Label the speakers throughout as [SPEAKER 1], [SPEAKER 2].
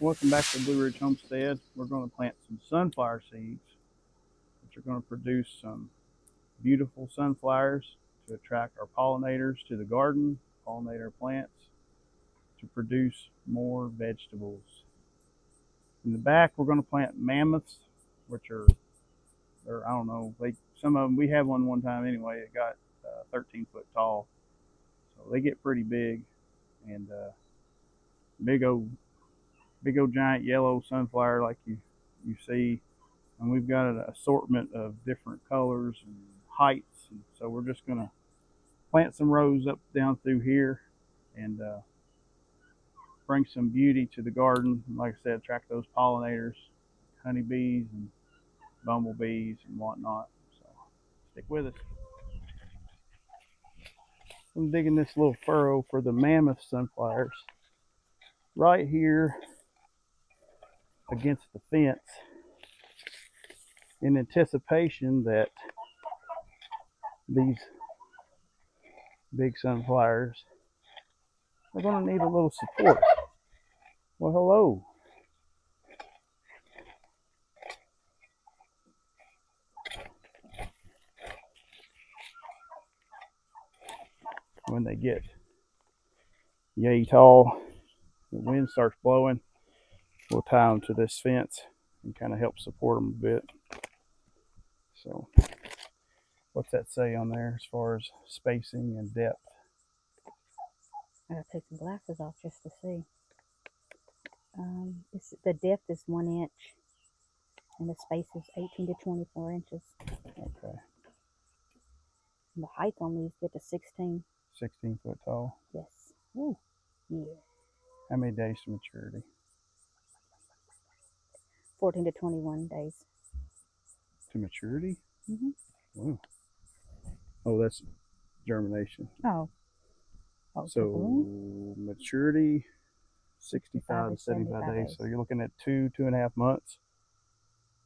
[SPEAKER 1] Welcome back to Blueridge Homestead. We're going to plant some sunflower seeds, which are going to produce some beautiful sunflowers to attract our pollinators to the garden, pollinate our plants, to produce more vegetables. In the back, we're going to plant mammoths, which are, I don't know, some of them, we had one time anyway, it got 13 foot tall. So they get pretty big, and big old giant yellow sunflower like you see. And we've got an assortment of different colors and heights, and so we're just going to plant some rows up down through here and bring some beauty to the garden. Like I said, attract those pollinators, honeybees and bumblebees and whatnot. So stick with us. I'm digging this little furrow for the mammoth sunflowers right here against the fence, in anticipation that these big sunflowers are going to need a little support. Well, hello. When they get yay tall, the wind starts blowing, we'll tie them to this fence and kind of help support them a bit. So what's that say on there as far as spacing and depth?
[SPEAKER 2] I gotta take some glasses off just to see. The depth is 1 inch and the space is 18 to 24 inches.
[SPEAKER 1] Okay.
[SPEAKER 2] And the height on these get to 16.
[SPEAKER 1] 16 foot tall?
[SPEAKER 2] Yes. Ooh. Yeah.
[SPEAKER 1] How many days to maturity?
[SPEAKER 2] 14 to 21 days.
[SPEAKER 1] To maturity?
[SPEAKER 2] Mm-hmm.
[SPEAKER 1] Wow. Oh, that's germination.
[SPEAKER 2] Oh.
[SPEAKER 1] So maturity, 65 to 75 days. So you're looking at 2.5 months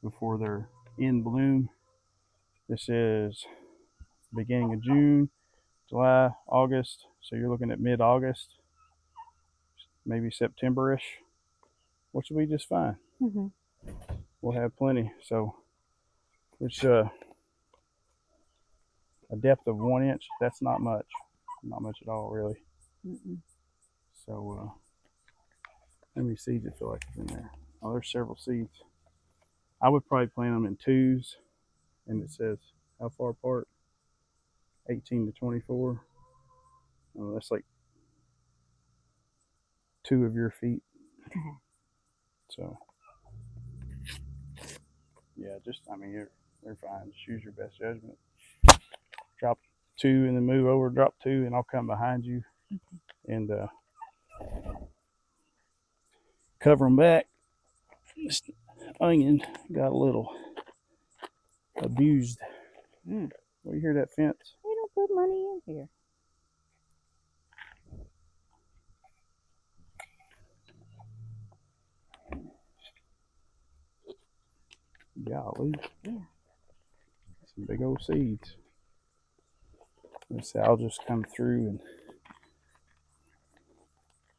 [SPEAKER 1] before they're in bloom. This is beginning of June, July, August. So you're looking at mid-August, maybe September-ish, which will be just fine.
[SPEAKER 2] Mm-hmm.
[SPEAKER 1] We'll have plenty. So it's a depth of 1 inch. That's not much. Not much at all, really.
[SPEAKER 2] Mm-mm.
[SPEAKER 1] So how many seeds I feel like is in there? Oh, there's several seeds. I would probably plant them in twos, and it says how far apart? 18 to 24. Oh, that's like 2 of your feet. So yeah, they're fine. Just use your best judgment. Drop 2 and then move over. Drop 2, and I'll come behind you and cover them back. This onion got a little abused. Well, you hear that fence?
[SPEAKER 2] They don't put money in here.
[SPEAKER 1] Golly.
[SPEAKER 2] Yeah.
[SPEAKER 1] Some big old seeds. Let's see, I'll just come through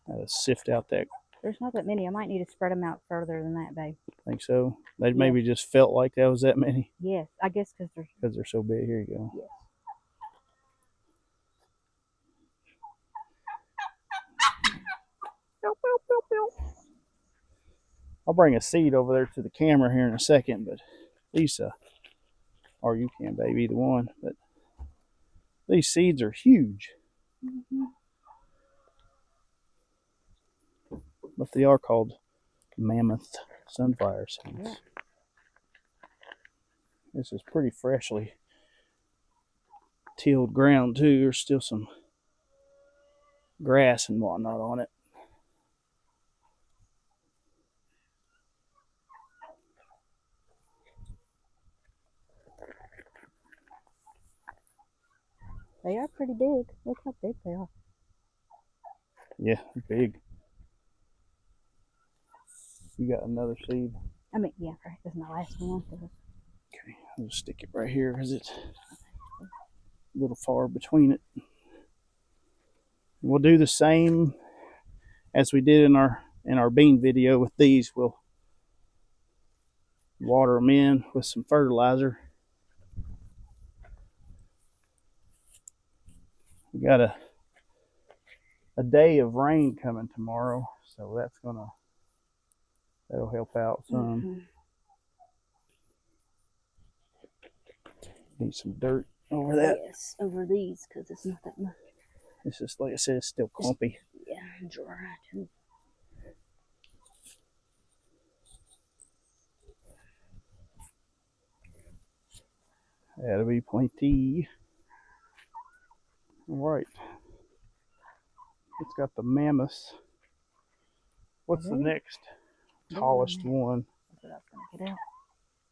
[SPEAKER 1] and sift out that.
[SPEAKER 2] There's not that many. I might need to spread them out further than that, babe.
[SPEAKER 1] Think so? They maybe just felt like that was that many.
[SPEAKER 2] Yes, I guess because
[SPEAKER 1] they're so big. Here you go.
[SPEAKER 2] Yes.
[SPEAKER 1] I'll bring a seed over there to the camera here in a second, but Lisa, or you can, babe, either one. But these seeds are huge.
[SPEAKER 2] Mm-hmm.
[SPEAKER 1] But they are called mammoth sunflower seeds.
[SPEAKER 2] Yeah.
[SPEAKER 1] This is pretty freshly tilled ground too. There's still some grass and whatnot on it.
[SPEAKER 2] They are pretty big. Look how big they are.
[SPEAKER 1] Yeah, big. You got another seed?
[SPEAKER 2] Yeah, right. This is my last one.
[SPEAKER 1] Okay, I'll just stick it right here because it's a little far between it. We'll do the same as we did in our in our bean video with these, we'll water them in with some fertilizer. We got a day of rain coming tomorrow, so that'll help out some. Need some dirt over that.
[SPEAKER 2] Yes, over these because it's not that much.
[SPEAKER 1] It's just like I said, it's still clumpy.
[SPEAKER 2] Yeah, dry too.
[SPEAKER 1] That'll be plenty. All right. It's got the mammoths. What's the next tallest one?
[SPEAKER 2] That's what I was going to get out.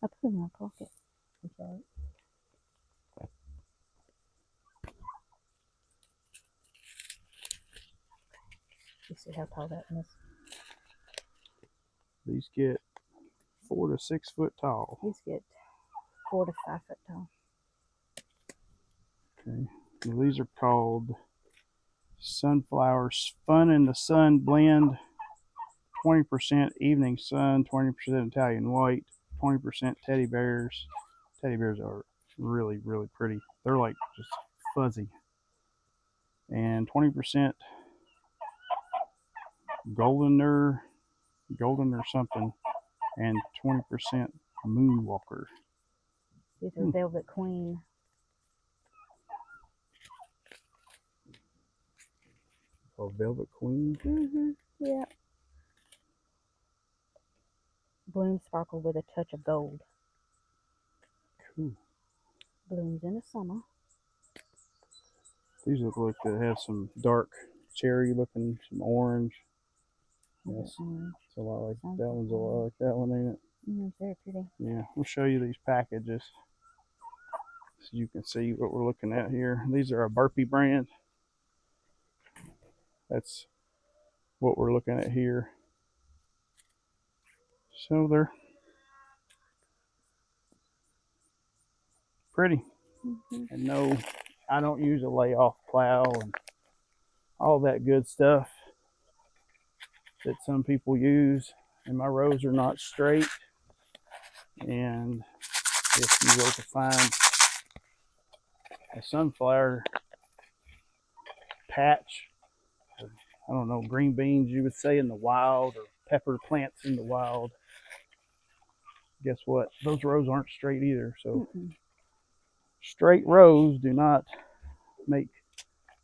[SPEAKER 2] I put it in my pocket. I'm sorry. You see how tall that is?
[SPEAKER 1] These get 4 to 6 foot tall.
[SPEAKER 2] These get 4 to 5 foot tall.
[SPEAKER 1] Okay. Well, these are called sunflowers. Fun in the Sun blend. 20% evening sun, 20% Italian white, 20% teddy bears. Teddy bears are really, really pretty. They're like just fuzzy. And 20% goldener something, and 20% moonwalker.
[SPEAKER 2] These are Velvet Queen.
[SPEAKER 1] Oh, Velvet Queen?
[SPEAKER 2] Yeah. Blooms sparkle with a touch of gold.
[SPEAKER 1] Cool.
[SPEAKER 2] Blooms in the summer.
[SPEAKER 1] These look like they have some dark cherry looking, some orange. Yes. It's a lot like that one's a lot like that one, ain't it?
[SPEAKER 2] It's very pretty.
[SPEAKER 1] Yeah, we'll show you these packages so you can see what we're looking at here. These are a Burpee brand. That's what we're looking at here. So they're pretty. And no, I don't use a layoff plow and all that good stuff that some people use. And my rows are not straight. And if you were to find a sunflower patch, or, I don't know, green beans you would say in the wild, or pepper plants in the wild, guess what? Those rows aren't straight either. So straight rows do not make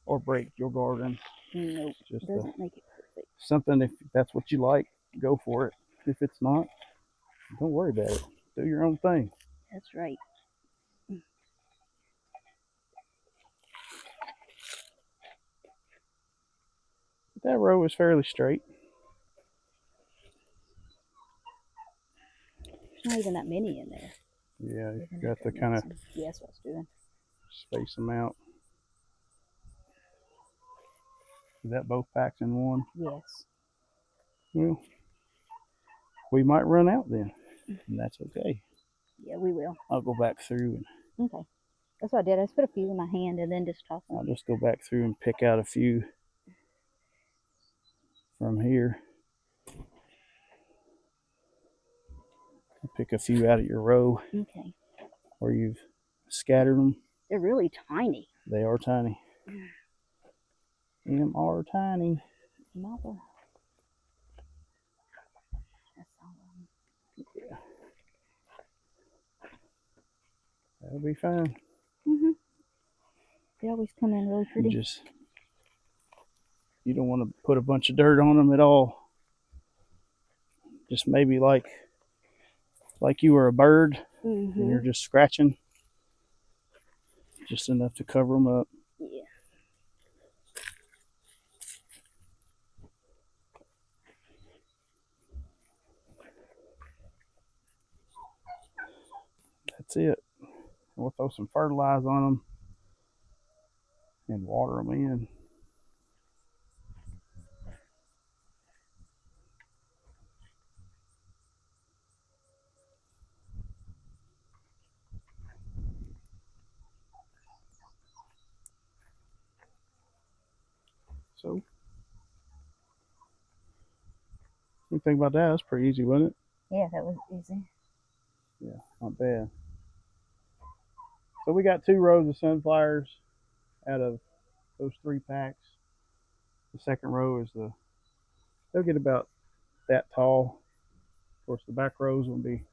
[SPEAKER 1] or break your garden.
[SPEAKER 2] Nope, just doesn't make it perfect.
[SPEAKER 1] Something, if that's what you like, go for it. If it's not, don't worry about it. Do your own thing.
[SPEAKER 2] That's right.
[SPEAKER 1] That row is fairly straight.
[SPEAKER 2] There's not even that many in there.
[SPEAKER 1] Yeah, you got to kind of
[SPEAKER 2] that's what I was doing.
[SPEAKER 1] Space them out. Is that both packs in one?
[SPEAKER 2] Yes.
[SPEAKER 1] Well, we might run out then, and that's okay.
[SPEAKER 2] Yeah, we will.
[SPEAKER 1] I'll go back through and
[SPEAKER 2] okay. That's what I did. I just put a few in my hand and then just toss them.
[SPEAKER 1] I'll just go back through and pick out a few from here. Pick a few out of your row.
[SPEAKER 2] Okay.
[SPEAKER 1] Where you've scattered them.
[SPEAKER 2] They're really tiny.
[SPEAKER 1] They are tiny. Them are tiny.
[SPEAKER 2] Mother. That's all
[SPEAKER 1] yeah. That'll be fine.
[SPEAKER 2] They always come in really pretty.
[SPEAKER 1] You don't want to put a bunch of dirt on them at all. Just maybe like you were a bird and you're just scratching. Just enough to cover them up.
[SPEAKER 2] Yeah.
[SPEAKER 1] That's it. We'll throw some fertilizer on them and water them in. So you think about that? That's pretty easy, wasn't it?
[SPEAKER 2] Yeah, that was easy.
[SPEAKER 1] Yeah, not bad. So we got 2 rows of sunflowers out of those 3 packs. The second row is they'll get about that tall. Of course, the back rows will be,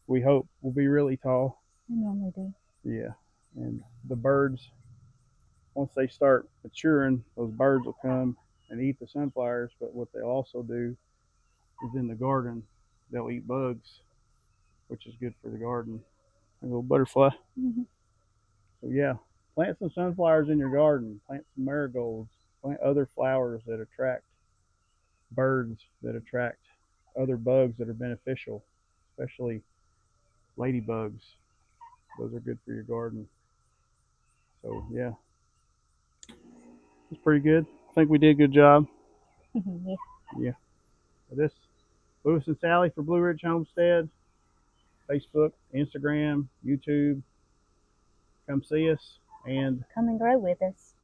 [SPEAKER 1] we hope, will be really tall.
[SPEAKER 2] They normally do.
[SPEAKER 1] Yeah, and the birds, once they start maturing, those birds will come and eat the sunflowers. But what they'll also do is in the garden, they'll eat bugs, which is good for the garden. A little butterfly.
[SPEAKER 2] Mm-hmm.
[SPEAKER 1] So yeah, plant some sunflowers in your garden. Plant some marigolds. Plant other flowers that attract birds, that attract other bugs that are beneficial, especially ladybugs. Those are good for your garden. So yeah, it's pretty good. I think we did a good job.
[SPEAKER 2] Yeah.
[SPEAKER 1] Yeah. This Lewis and Sally for Blueridge Homestead. Facebook, Instagram, YouTube. Come see us and
[SPEAKER 2] Come and grow with us.